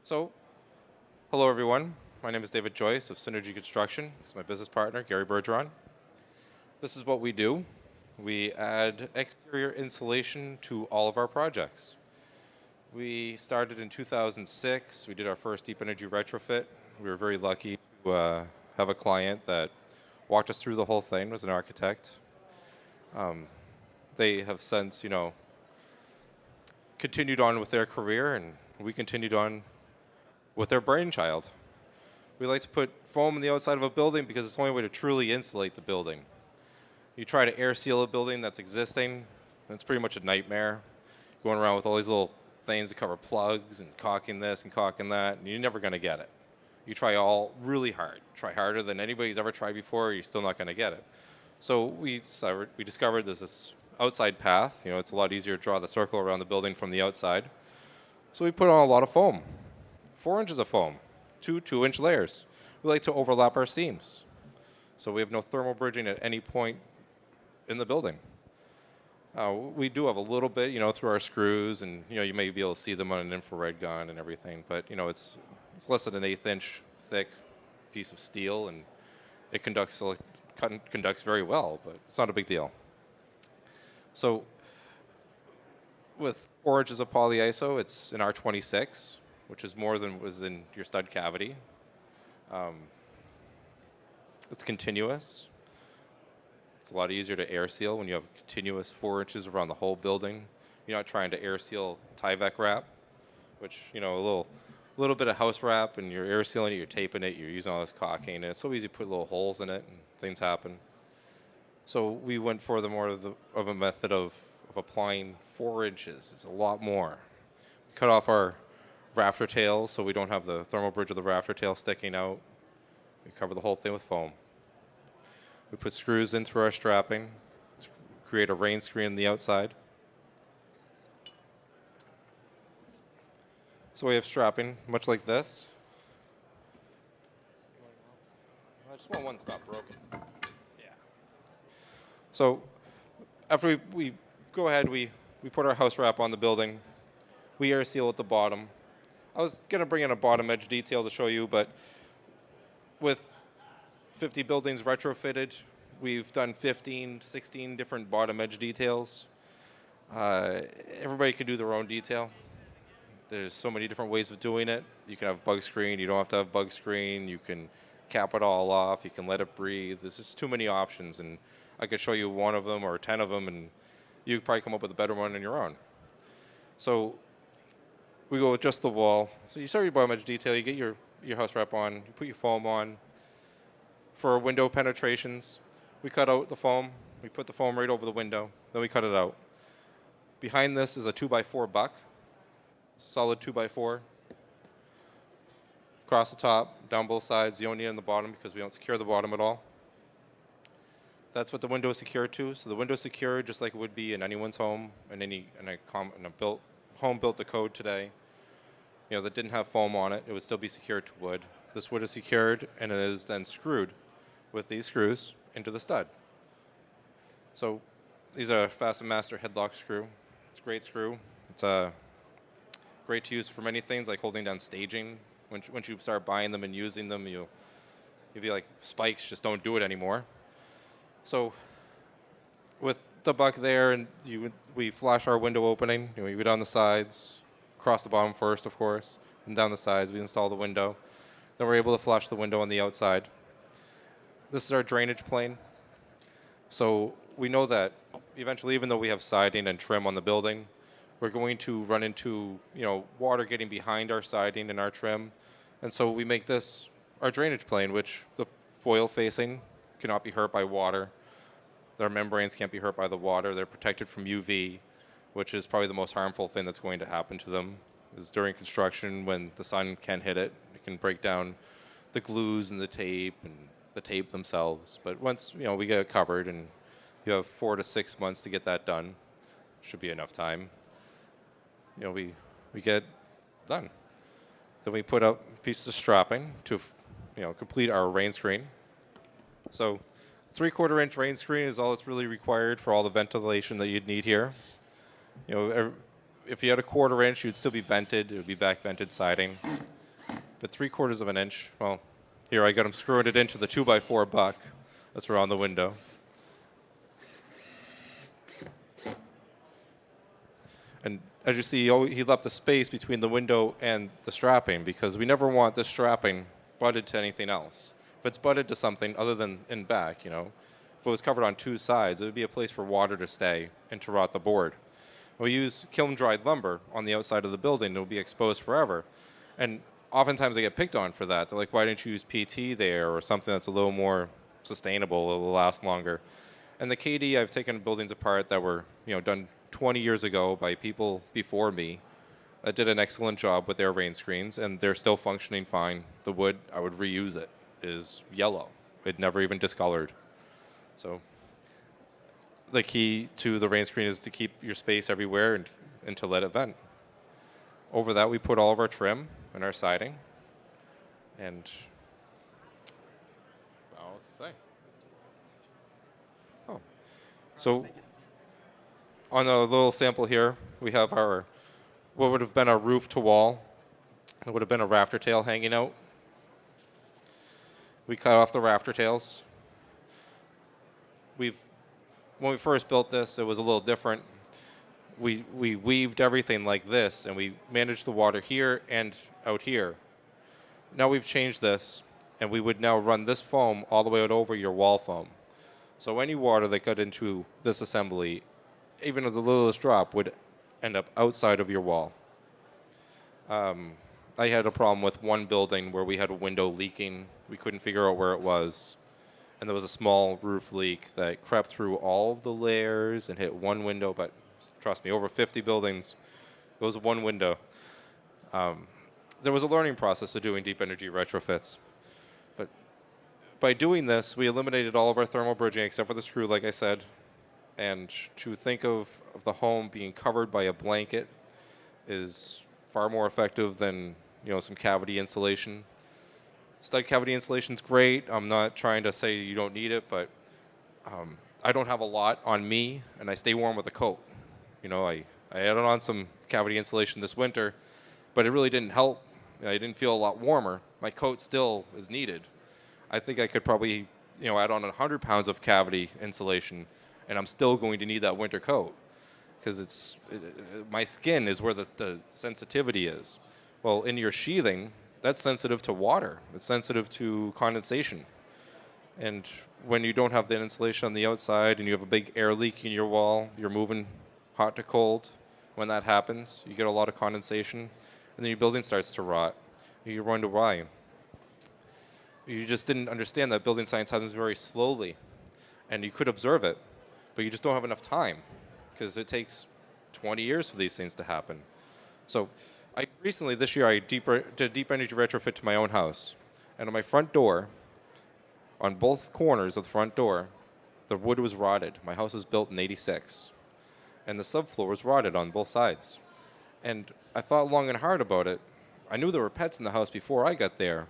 So, hello everyone. My name is David Joyce of Synergy Construction. This is my business partner, Gary Bergeron. This is what we do. We add exterior insulation to all of our projects. We started in 2006. We did our first deep energy retrofit. We were very lucky to have a client that walked us through the whole thing, was an architect. They have since, continued on with their career, and we continued on with their brainchild. We like to put foam on the outside of a building because it's the only way to truly insulate the building. You try to air seal a building that's existing, and it's pretty much a nightmare. Going around with all these little things to cover plugs and caulking this and caulking that, and you're never going to get it. You try all really hard. Try harder than anybody's ever tried before, you're still not going to get it. So we discovered there's this outside path. It's a lot easier to draw the circle around the building from the outside. So we put on a lot of foam. 4 inches of foam, two 2-inch layers. We like to overlap our seams, so we have no thermal bridging at any point in the building. We do have a little bit, through our screws, and you may be able to see them on an infrared gun and everything, but it's less than an 1/8 inch thick piece of steel, and it conducts very well, but it's not a big deal. So with 4 inches of polyiso, it's an R26, which is more than was in your stud cavity. It's continuous. It's a lot easier to air seal when you have continuous 4 inches around the whole building. You're not trying to air seal Tyvek wrap, which, a little bit of house wrap, and you're air sealing it, you're taping it, you're using all this caulking, and it's so easy to put little holes in it, and things happen. So we went for the more of a method of applying 4 inches. It's a lot more. We cut off our rafter tails so we don't have the thermal bridge of the rafter tail sticking out. We cover the whole thing with foam. We put screws in through our strapping to create a rain screen on the outside. So we have strapping, much like this. I just want one stop broken. Yeah. So after we go ahead, we put our house wrap on the building. We air seal at the bottom. I was going to bring in a bottom edge detail to show you, but with 50 buildings retrofitted, we've done 15, 16 different bottom edge details. Everybody can do their own detail. There's so many different ways of doing it. You can have bug screen, you don't have to have bug screen, you can cap it all off, you can let it breathe. There's just too many options, and I could show you one of them or 10 of them, and you could probably come up with a better one on your own. So we go with just the wall. So you start your bottom edge detail, you get your house wrap on, you put your foam on. For window penetrations, we cut out the foam, we put the foam right over the window, then we cut it out. Behind this is a 2x4 buck, solid 2x4. Across the top, down both sides, you only need on the bottom because we don't secure the bottom at all. That's what the window is secured to. So the window is secured just like it would be in anyone's home, in a home built to code today. That didn't have foam on it, it would still be secured to wood. This wood is secured, and it is then screwed with these screws into the stud. So these are Fasten Master headlock screw. It's a great screw. It's great to use for many things, like holding down staging. Once you start buying them and using them, you'll be like, spikes, just don't do it anymore. So with the buck there, and we flash our window opening. We go down the sides, across the bottom first, of course, and down the sides. We install the window. Then we're able to flush the window on the outside. This is our drainage plane. So we know that eventually, even though we have siding and trim on the building, we're going to run into water getting behind our siding and our trim. And so we make this our drainage plane, which the foil facing cannot be hurt by water. Their membranes can't be hurt by the water. They're protected from UV, which is probably the most harmful thing that's going to happen to them. Is during construction, when the sun can hit it, it can break down the glues and the tape themselves. But once we get it covered, and you have 4 to 6 months to get that done, should be enough time. We get done. Then we put up pieces of strapping to complete our rain screen. So 3/4 inch rain screen is all that's really required for all the ventilation that you'd need here. If you had a 1/4 inch, you'd still be vented. It would be back vented siding. but 3/4 of an inch. Well, here I got him screwing it into the 2x4 buck that's around the window. And as you see, he left a space between the window and the strapping because we never want this strapping butted to anything else. If it's butted to something other tan in back, if it was covered on 2 sides, it would be a place for water to stay and to rot the board. We use kiln-dried lumber on the outside of the building. It will be exposed forever. And oftentimes I get picked on for that. They're like, why didn't you use PT there or something that's a little more sustainable, it will last longer. And the KD, I've taken buildings apart that were done 20 years ago by people before me that did an excellent job with their rain screens, and they're still functioning fine. The wood, I would reuse it, is yellow. It never even discolored. So the key to the rain screen is to keep your space everywhere and to let it vent. Over that, we put all of our trim and our siding. And what else to say? Oh, so on a little sample here, we have what would have been our roof to wall. It would have been a rafter tail hanging out. We cut off the rafter tails. When we first built this, it was a little different. We weaved everything like this, and we managed the water here and out here. Now we've changed this, and we would now run this foam all the way out over your wall foam. So any water that got into this assembly, even the littlest drop, would end up outside of your wall. I had a problem with one building where we had a window leaking. We couldn't figure out where it was. And there was a small roof leak that crept through all of the layers and hit one window. But trust me, over 50 buildings, it was one window. There was a learning process of doing deep energy retrofits. But by doing this, we eliminated all of our thermal bridging except for the screw, like I said. And to think of the home being covered by a blanket is far more effective than some cavity insulation. Stud cavity insulation is great. I'm not trying to say you don't need it, but I don't have a lot on me, and I stay warm with a coat. I added on some cavity insulation this winter, but it really didn't help. I didn't feel a lot warmer. My coat still is needed. I think I could probably add on 100 pounds of cavity insulation, and I'm still going to need that winter coat because my skin is where the sensitivity is. Well, in your sheathing, that's sensitive to water. It's sensitive to condensation. And when you don't have that insulation on the outside and you have a big air leak in your wall, you're moving hot to cold. When that happens, you get a lot of condensation, and then your building starts to rot. You wonder why. You just didn't understand that building science happens very slowly, and you could observe it, but you just don't have enough time because it takes 20 years for these things to happen. So recently, this year, I did a deep energy retrofit to my own house. And on my front door, on both corners of the front door, the wood was rotted. My house was built in '86. And the subfloor was rotted on both sides. And I thought long and hard about it. I knew there were pets in the house before I got there,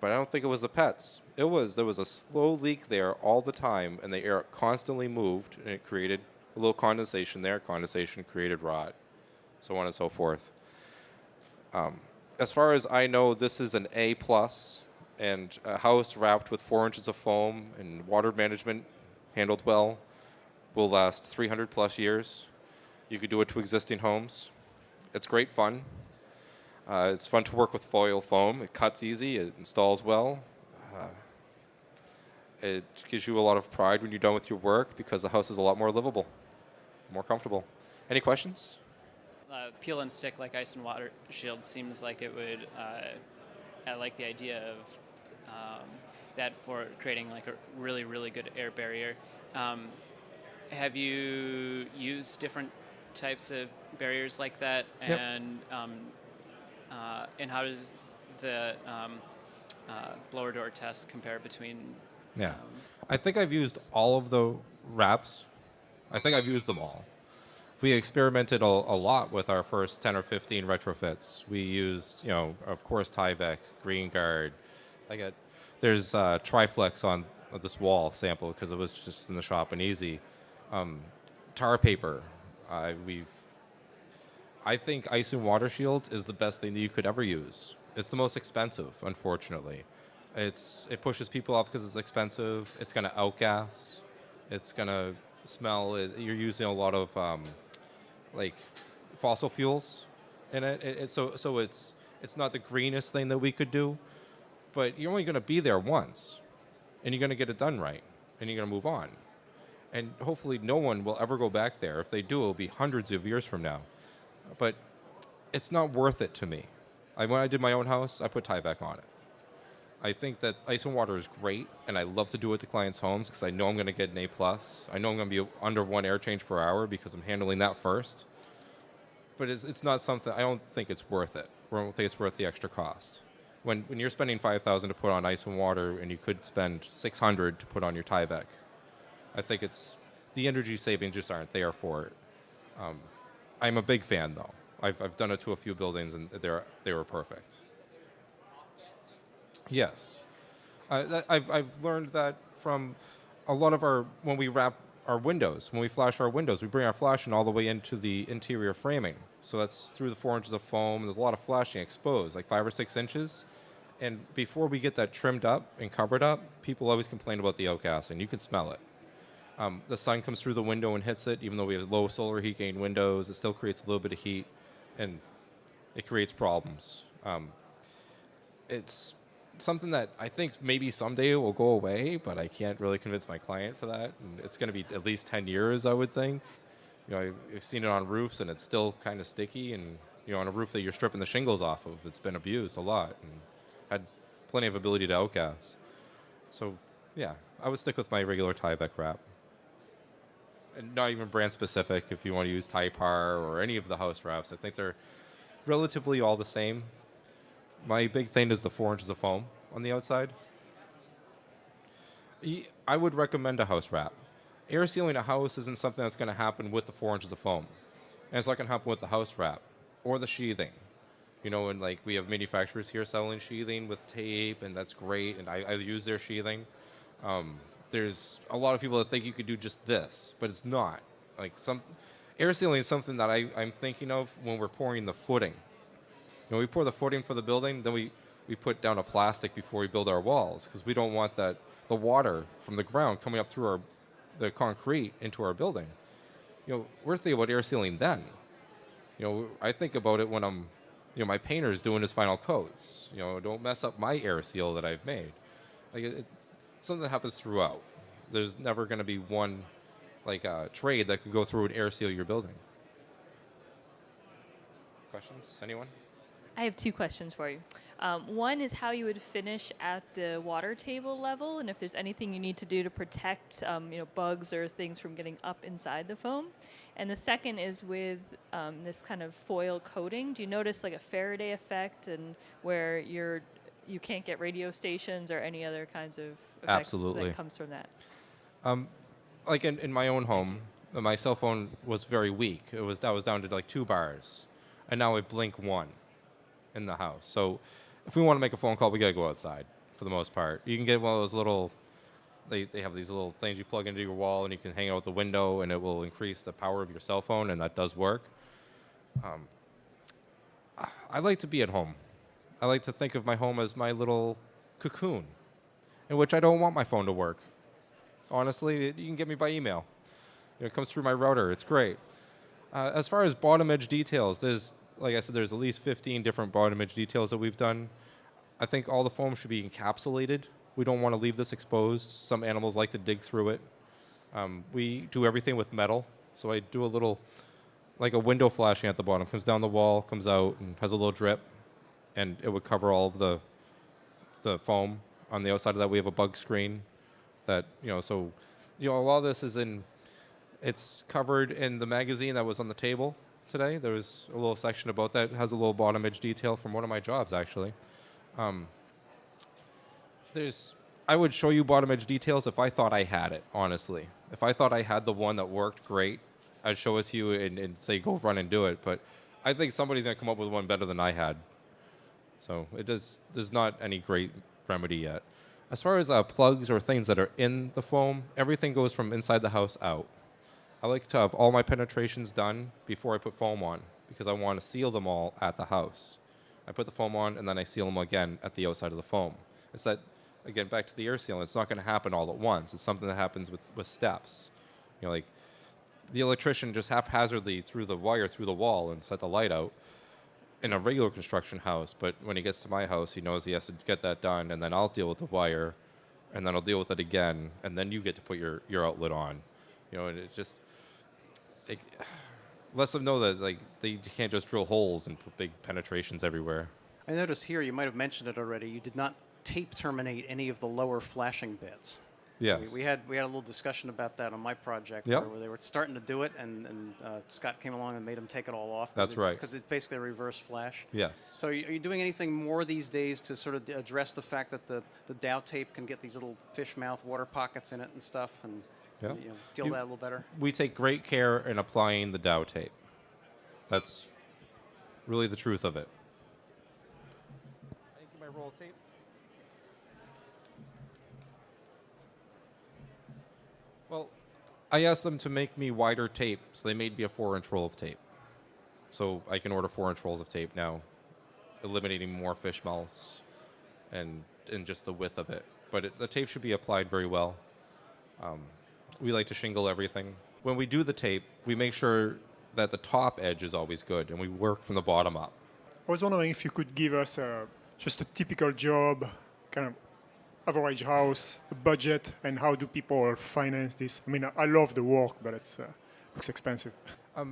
but I don't think it was the pets. There was a slow leak there all the time, and the air constantly moved, and it created a little condensation there. Condensation created rot, so on and so forth. As far as I know, this is an A+, and a house wrapped with 4 inches of foam and water management handled well will last 300 plus years. You could do it to existing homes. It's great fun. It's fun to work with foil foam. It cuts easy. It installs well. It gives you a lot of pride when you're done with your work because the house is a lot more livable, more comfortable. Any questions? Peel and stick like ice and water shield seems like it would. I like the idea of that for creating like a really, really good air barrier. Have you used different types of barriers like that? Yep. And how does the blower door test compare between? Yeah, I think I've used all of the wraps. I think I've used them all. We experimented a lot with our first 10 or 15 retrofits. We used, of course, Tyvek, Green Guard. There's Triflex on this wall sample because it was just in the shop and easy. Tar paper. I think ice and water shields is the best thing that you could ever use. It's the most expensive, unfortunately. It pushes people off because it's expensive. It's gonna outgas. It's gonna smell. You're using a lot of like fossil fuels in it. So it's not the greenest thing that we could do. But you're only gonna be there once, and you're gonna get it done right, and you're gonna move on. And hopefully, no one will ever go back there. If they do, it'll be hundreds of years from now. But it's not worth it to me. When I did my own house, I put Tyvek on it. I think that ice and water is great, and I love to do it to clients' homes because I know I'm going to get an A plus. I know I'm going to be under 1 air change per hour because I'm handling that first. But it's not something. I don't think it's worth it. I don't think it's worth the extra cost. When you're spending $5,000 to put on ice and water, and you could spend $600 to put on your Tyvek, I think it's the energy savings just aren't there for it. I'm a big fan though. I've done it to a few buildings, and they were perfect. Yes. I've learned that from a lot of when we wrap our windows, when we flash our windows, we bring our flashing all the way into the interior framing. So that's through the 4 inches of foam. And there's a lot of flashing exposed, like 5 or 6 inches. And before we get that trimmed up and covered up, people always complain about the outgassing. You can smell it. The sun comes through the window and hits it. Even though we have low solar heat gain windows, it still creates a little bit of heat, and it creates problems. It's something that I think maybe someday will go away, but I can't really convince my client for that. And it's going to be at least 10 years, I would think. You know, I've seen it on roofs, and it's still kind of sticky. And on a roof that you're stripping the shingles off of, it's been abused a lot and had plenty of ability to outgas. So, yeah, I would stick with my regular Tyvek wrap. And not even brand specific. If you want to use Typar or any of the house wraps, I think they're relatively all the same. My big thing is the 4 inches of foam on the outside. I would recommend a house wrap. Air sealing a house isn't something that's going to happen with the 4 inches of foam. And it's not going to happen with the house wrap or the sheathing. And like we have manufacturers here selling sheathing with tape, and that's great, and I use their sheathing. There's a lot of people that think you could do just this, but it's not. Like air sealing is something that I'm thinking of when we're pouring the footing. We pour the footing for the building, then we put down a plastic before we build our walls because we don't want the water from the ground coming up through the concrete into our building. We're thinking about air sealing then. I think about it when my painter's doing his final coats. Don't mess up my air seal that I've made. Like something that happens throughout. There's never going to be one trade that could go through and air seal your building. Questions? Anyone? I have 2 questions for you. One is how you would finish at the water table level, and if there's anything you need to do to protect, bugs or things from getting up inside the foam. And the second is with this kind of foil coating. Do you notice like a Faraday effect, and where you can't get radio stations or any other kinds of effects Absolutely. that comes from that? Like in my own home, my cell phone was very weak. I was down to like 2 bars, and now I blink 1 in the house. So if we want to make a phone call, we got to go outside for the most part. You can get one of those little, they have these little things you plug into your wall, and you can hang out the window, and it will increase the power of your cell phone, and that does work. I like to be at home. I like to think of my home as my little cocoon, in which I don't want my phone to work. Honestly, you can get me by email. It comes through my router. It's great. As far as bottom edge details, like I said, there's at least 15 different bottom edge details that we've done. I think all the foam should be encapsulated. We don't want to leave this exposed. Some animals like to dig through it. We do everything with metal. So I do a little, like a window flashing at the bottom. Comes down the wall, comes out, and has a little drip. And it would cover all of the foam. On the outside of that, we have a bug screen. That, so, a lot of this it's covered in the magazine that was on the table today. There was a little section about that. It has a little bottom edge detail from one of my jobs, actually. I would show you bottom edge details if I thought I had it, honestly. If I thought I had the one that worked great, I'd show it to you and say, go run and do it. But I think somebody's going to come up with one better than I had. So there's not any great remedy yet. As far as plugs or things that are in the foam, everything goes from inside the house out. I like to have all my penetrations done before I put foam on, because I want to seal them all at the house. I put the foam on, and then I seal them again at the outside of the foam. It's that, again, back to the air sealing. It's not going to happen all at once. It's something that happens with steps. You know, like the electrician just haphazardly threw the wire through the wall and set the light out in a regular construction house. But when he gets to my house, he knows he has to get that done, and then I'll deal with the wire, and then I'll deal with it again, and then you get to put your outlet on. You know, and it just it lets them know that like they can't just drill holes and put big penetrations everywhere. I noticed here, you might have mentioned it already, you did not tape terminate any of the lower flashing bits. Yes. We had a little discussion about that on my project Yep. where they were starting to do it, and Scott came along and made them take it all off. That's right. Because it's basically a reverse flash. Yes. So are you doing anything more these days to sort of address the fact that the Dow tape can get these little fish mouth water pockets in it and stuff, and Yeah. deal with that a little better? We take great care in applying the Dow tape. That's really the truth of it. Thank you, my roll of tape. Well, I asked them to make me wider tape, so they made me a 4-inch roll of tape. So I can order 4-inch rolls of tape now, eliminating more fish mouths and just the width of it. But the tape should be applied very well. We like to shingle everything. When we do the tape, we make sure that the top edge is always good, and we work from the bottom up. I was wondering if you could give us just a typical job, kind of average house, a budget, and how do people finance this? I mean, I love the work, but it looks expensive.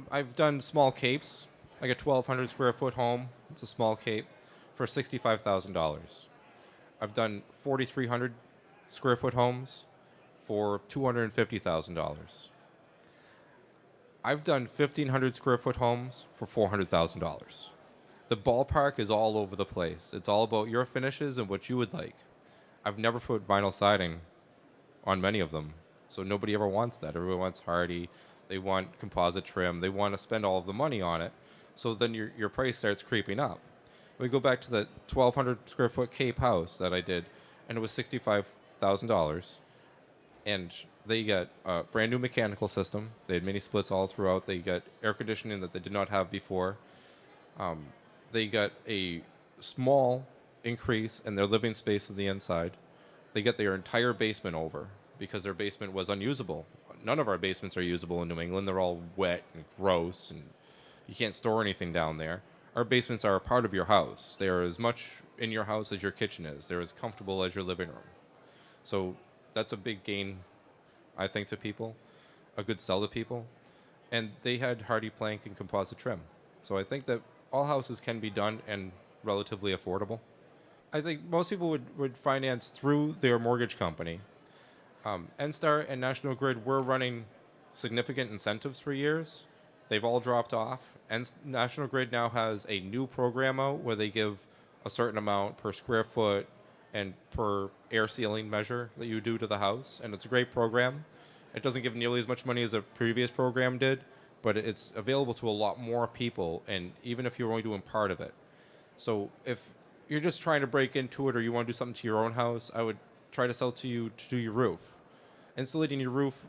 I've done small capes, like a 1,200 square foot home. It's a small cape for $65,000. I've done 4,300 square foot homes for $250,000. I've done 1,500 square foot homes for $400,000. The ballpark is all over the place. It's all about your finishes and what you would like. I've never put vinyl siding on many of them, so nobody ever wants that. Everyone wants hardy. They want composite trim. They want to spend all of the money on it, so then your price starts creeping up. We go back to the 1,200 square foot Cape house that I did, and it was $65,000, and they got a brand new mechanical system. They had mini splits all throughout. They got air conditioning that they did not have before. They got a small increase in their living space on the inside. They got their entire basement over because their basement was unusable. None of our basements are usable in New England. They're all wet and gross, and you can't store anything down there. Our basements are a part of your house. They are as much in your house as your kitchen is. They're as comfortable as your living room. So that's a big gain, I think, to people, a good sell to people. And they had hardy plank and composite trim. So I think that all houses can be done and relatively affordable. I think most people would finance through their mortgage company. NSTAR and National Grid were running significant incentives for years. They've all dropped off. And National Grid now has a new program out where they give a certain amount per square foot and per air sealing measure that you do to the house. And it's a great program. It doesn't give nearly as much money as a previous program did, but it's available to a lot more people, and even if you're only doing part of it. So if you're just trying to break into it or you want to do something to your own house, I would try to sell to you to do your roof. Insulating your roof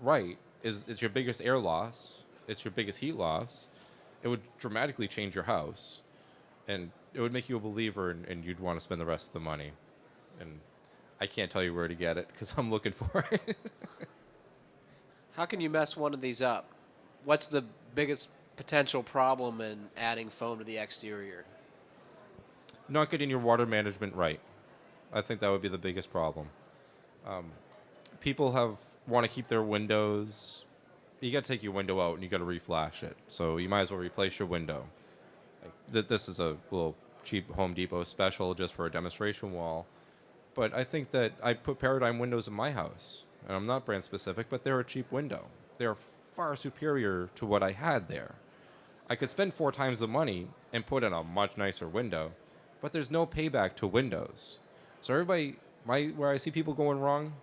right is your biggest air loss. It's your biggest heat loss. It would dramatically change your house, and it would make you a believer, and you'd want to spend the rest of the money. And I can't tell you where to get it because I'm looking for it. How can you mess one of these up? What's the biggest potential problem in adding foam to the exterior? Not getting your water management right. I think that would be the biggest problem. People want to keep their windows. You got to take your window out and you got to reflash it. So you might as well replace your window. This is a little cheap Home Depot special just for a demonstration wall. But I think that I put Paradigm windows in my house, and I'm not brand specific, but they're a cheap window. They're far superior to what I had there. I could spend 4 times the money and put in a much nicer window, but there's no payback to windows. So everybody, where I see people going wrong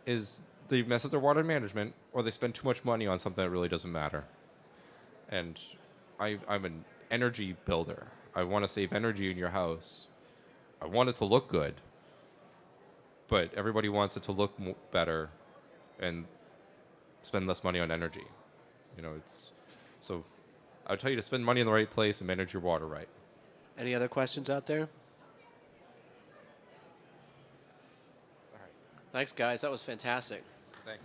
is they mess up their water management or they spend too much money on something that really doesn't matter. And I'm an energy builder. I want to save energy in your house. I want it to look good, but everybody wants it to look better and spend less money on energy. You know, it's so I would tell you to spend money in the right place and manage your water right. Any other questions out there? All right. Thanks, guys. That was fantastic. Thanks.